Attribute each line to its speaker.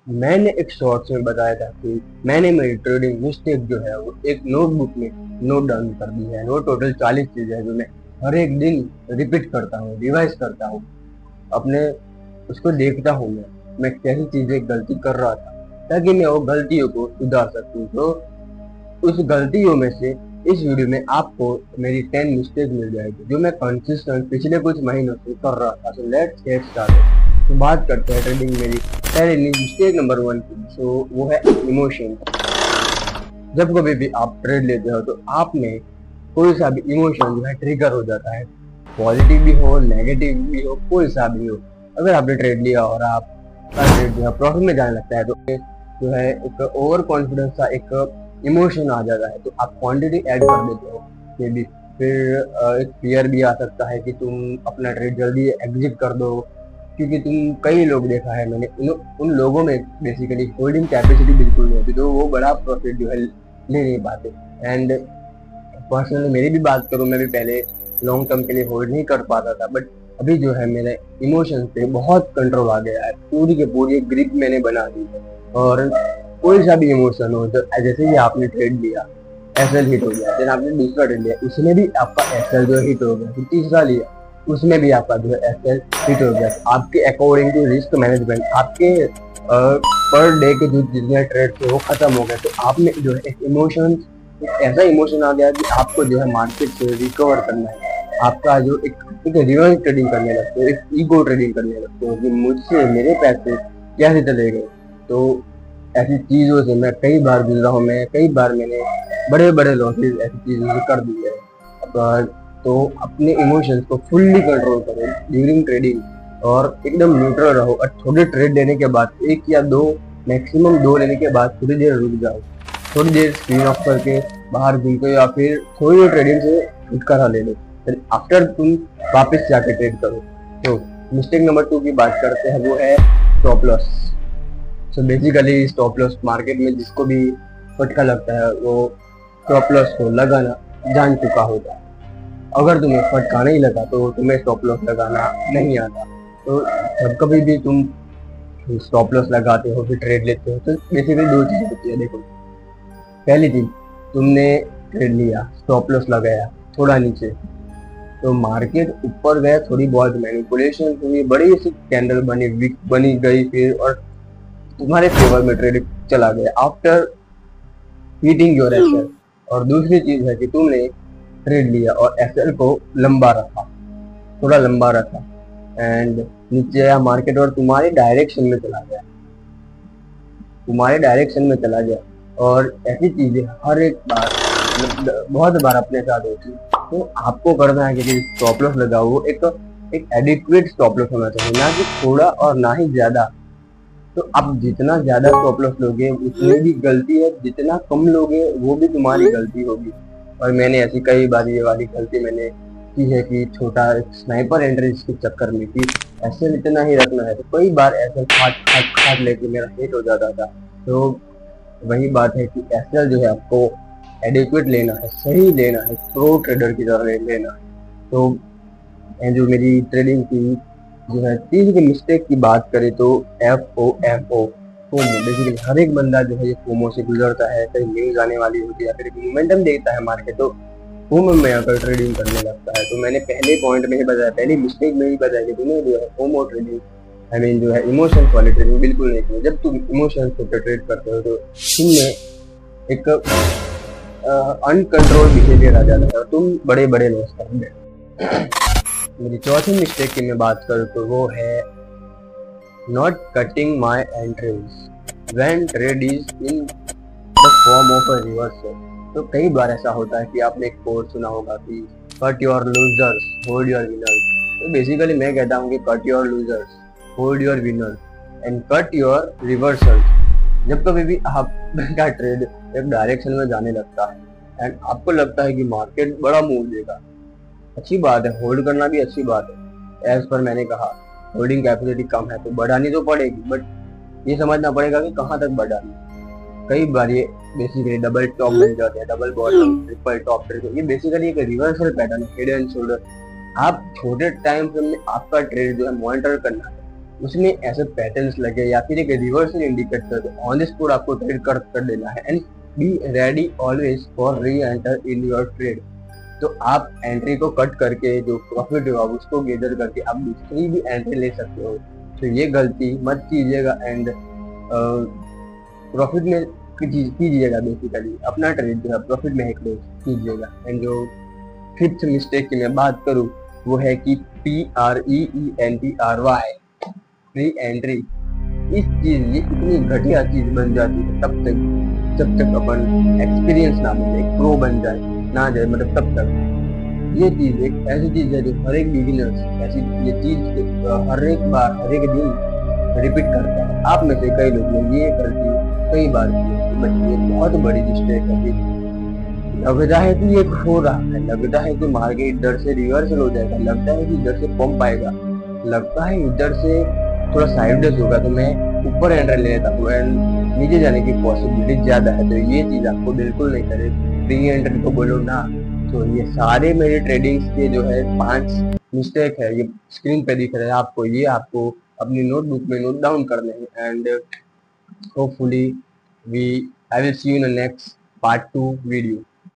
Speaker 1: मैंने एक शॉर्ट्स में बताया था कि मैंने मेरी ट्रेडिंग मिस्टेक जो है वो एक नोटबुक में नोट डाउन कर दी है। वो टोटल 40 चीजें हैं जो मैं हर एक दिन रिपीट करता हूँ, रिवाइज करता हूँ, अपने उसको देखता हूँ मैं कैसी चीजें गलती कर रहा था ताकि मैं वो गलतियों को सुधार सकूँ। तो उस गलतियों में से इस वीडियो में आपको मेरी 10 मिस्टेक मिल जाएगी जो मैं कंसिस्टेंट पिछले कुछ महीनों से कर रहा था। तो लेट्स गेट स्टार्टेड। तो बात करते हैं ट्रेडिंग मेरी पहले मिस्टेक नंबर 1 की। सो वो है इमोशन। जब कभी भी आप ट्रेड लेते हो तो आप में कोई सा भी इमोशन जो है ट्रिगर हो जाता है, पॉजिटिव भी हो नेगेटिव भी हो कोई सा भी हो। अगर आपने ट्रेड लिया और आपका ट्रेड जो है प्रॉफिट में जाने लगता है तो जो है एक ओवर कॉन्फिडेंस का एक इमोशन आ जाता है, तो आप क्वांटिटी ऐड कर देते हो मे बी। फिर एक फियर भी आ सकता है कि तुम अपना ट्रेड जल्दी एग्जिट कर दो, क्योंकि तुम कई लोग देखा है मैंने उन लोगों में बेसिकली होल्डिंग कैपेसिटी बिल्कुल नहीं होती, तो वो बड़ा प्रॉफिट जो है ले नहीं पाते। एंड पर्सनली मेरी भी बात करूँ, मैं भी पहले लॉन्ग टर्म के लिए होल्ड नहीं कर पाता था, बट अभी जो है मेरे इमोशन पे बहुत कंट्रोल आ गया है, पूरी के पूरी एक ग्रिप मैंने बना दी है। और कोई सा भी इमोशन हो, तो जैसे ही आपने ट्रेड लिया एसएल हिट हो गया, फिर आपने दूसरा ट्रेड लिया उसमें भी आपका एसएल जो हिट हो गया, फिर तीसरा लिया उसमें भी आपका जो है एसएल हिट हो गया। आपके अकॉर्डिंग टू रिस्क मैनेजमेंट आपके पर डे के जो जितने ट्रेड थे वो खत्म हो गए, तो आपने जो है एक इमोशन, एक ऐसा इमोशन आ गया कि आपको जो है मार्केट से रिकवर करना है। आपका जो एक रिवर्स ट्रेडिंग करने लगते हो, एक ईगो ट्रेडिंग करने लगते हो कि मुझसे मेरे पैसे कैसे चले गए। तो ऐसी चीज़ों से मैं कई बार गुजरा हूँ, मैं कई बार मैंने बड़े बड़े लॉसेज ऐसी चीज़ों से कर दिए हैं। तो अपने इमोशंस को फुल्ली कंट्रोल करो ड्यूरिंग ट्रेडिंग और एकदम न्यूट्रल रहो। और छोटे ट्रेड लेने के बाद एक या दो, मैक्सिमम दो लेने के बाद थोड़ी देर रुक जाओ, थोड़ी देर स्क्रीन ऑफ करके बाहर घूमो या फिर थोड़ी देर ट्रेडिंग से छुटकारा ले लो, फिर आफ्टर तुम वापस जाके ट्रेड करो। तो मिस्टेक नंबर 2 की बात करते हैं, वो है stop loss. So basically stop loss market में जिसको भी फटका लगता है वो स्टॉप लॉस को लगाना जान चुका होता है। अगर तुम्हें फटका नहीं लगा तो तुम्हें स्टॉप लॉस लगाना नहीं आता। तो जब कभी भी तुम स्टॉप लॉस लगाते हो फिर ट्रेड लेते हो तो बेसिकली दो चीजें होती है। देखो, पहली चीज, तुमने ट्रेड लिया, स्टॉप लॉस लगाया थोड़ा नीचे, तो मार्केट ऊपर गया, थोड़ी बहुत मैनिपुलेशन हुई, बड़ी सी कैंडल बनी, वीक बनी गई फिर, और तुम्हारे फेवर में ट्रेड चला गया आफ्टर हीटिंग योर एसएल। और दूसरी चीज है कि तुमने ट्रेड लिया और एसएल को लंबा रखा, थोड़ा लंबा रखा एंड नीचे आया मार्केट और तुम्हारे डायरेक्शन में चला गया, तुम्हारे डायरेक्शन में चला गया। और ऐसी चीजें हर एक बार बहुत बार अपने साथ होती है। तो आपको करना है कि स्टॉप लॉस लगाओ, वो एक एडिक्वेट स्टॉप लॉस होना चाहिए, ना कि थोड़ा और ना ही ज्यादा। तो आप जितना ज्यादा स्टॉप लॉस लोगे उतनी भी गलती है, जितना कम लोगे वो भी तुम्हारी गलती होगी। और मैंने ऐसी कई बार ये वाली गलती मैंने की है कि छोटा स्नाइपर एंट्री के चक्कर में कि ऐसे इतना ही रखना है, तो कई बार ऐसे खाट लेके मेरा हिट हो जाता था। तो वही बात है कि एसएल जो है आपको एडिक्वेट लेना है, सही लेना है, प्रो ट्रेडर की तरह लेना है। तो जो मेरी ट्रेडिंग की जो है तीन की मिस्टेक की बात करें तो FOMO, बेसिकली हर एक बंदा जो है ये फोमो से गुजरता है। कहीं न्यूज आने वाली होती है या फिर मोमेंटम देखता है मार्केट, तो फोमो में आकर ट्रेडिंग करने लगता है। तो मैंने पहले पॉइंट में ही बताया, पहली मिस्टेक में ही बताया कि तुम्हें जो है फोमो ट्रेडिंग, आई मीन जो है इमोशंस वाली ट्रेडिंग बिल्कुल नहीं करनी। जब तुम इमोशंस को ट्रेड करते हो तो तुमने एक अनकंट्रोल बिहेवियर आ जाता है और तुम बड़े बड़े लॉस करोगे। मेरी चौथी मिस्टेक की मैं बात करूँ तो वो है not cutting my entries when trade is in the form of a reversal. तो कई बार ऐसा होता है कि आपने एक कोट सुना होगा कि cut your losers hold your winners. तो बेसिकली मैं कहता हूँ कि cut your losers hold your winners and cut your reversals. जब कभी भी आपका ट्रेड एक डायरेक्शन में जाने लगता है एंड आपको लगता है कि मार्केट बड़ा मूव देगा, अच्छी बात है, होल्ड करना भी अच्छी बात है। एज पर मैंने कहा होल्डिंग कैपेसिटी कम है तो बढ़ानी तो पड़ेगी, बट ये समझना पड़ेगा कि कहाँ तक बढ़ानी। कई बार ये बेसिकली डबल टॉप बन जाते हैं, डबल बॉटम, ट्रिपल टॉप, ये बेसिकली एक रिवर्सल पैटर्न है, हेड एंड शोल्डर। आप छोटे टाइम फ्रेम में आपका ट्रेड जो है मॉनिटर करना है उसमें ऐसे पैटर्न्स लगे या फिर एक रिवर्सल इंडिकेट कर दे, ऑन द स्पॉट आपको ट्रेड कर देना है। And be ready always for री एंटर इन योर ट्रेड। तो आप एंट्री को कट करके जो प्रॉफिट होगा उसको गेदर करके आप दूसरी भी एंट्री ले सकते हो। तो ये गलती मत कीजिएगा एंड प्रॉफिट में कीजिएगा, बेसिकली अपना ट्रेड जो है प्रॉफिट में ही क्लोज कीजिएगा। एंड जो फिफ्थ मिस्टेक की मैं बात करूँ वो है कि PREENTRY फ्री एंट्री। इस चीज ये इतनी घटिया चीज बन जाती है तब तक जब तक अपन एक्सपीरियंस ना मिले, एक प्रो बन जाए ना जाए, मतलब तब तक। ये चीज एक ऐसी चीज है जो हर एक बिगिनर्स ऐसी ये चीज हर एक बार हर एक दिन रिपीट करता है। आप में से कई लोग ने ये गलती कई बार की है, बट ये बहुत बड़ी मिस्टेक है कि लगता है कि ये हो रहा है, लगता है कि मार्केट इधर से रिवर्सल हो जाएगा, लगता है कि इधर से पंप आएगा, लगता है इधर से थोड़ा साइडवेज होगा तो मैं ऊपर एंट्री ले लेता हूँ एंड नीचे जाने की पॉसिबिलिटी ज्यादा है। तो ये चीज आपको बिल्कुल नहीं करे, प्री एंट्री को बोलो ना। तो ये सारे मेरे ट्रेडिंग्स के जो है 5 मिस्टेक है, ये स्क्रीन पे दिख रहे हैं आपको, ये आपको अपनी नोटबुक में नोट डाउन करने हैं। And hopefully we I will see you in the next part 2 video.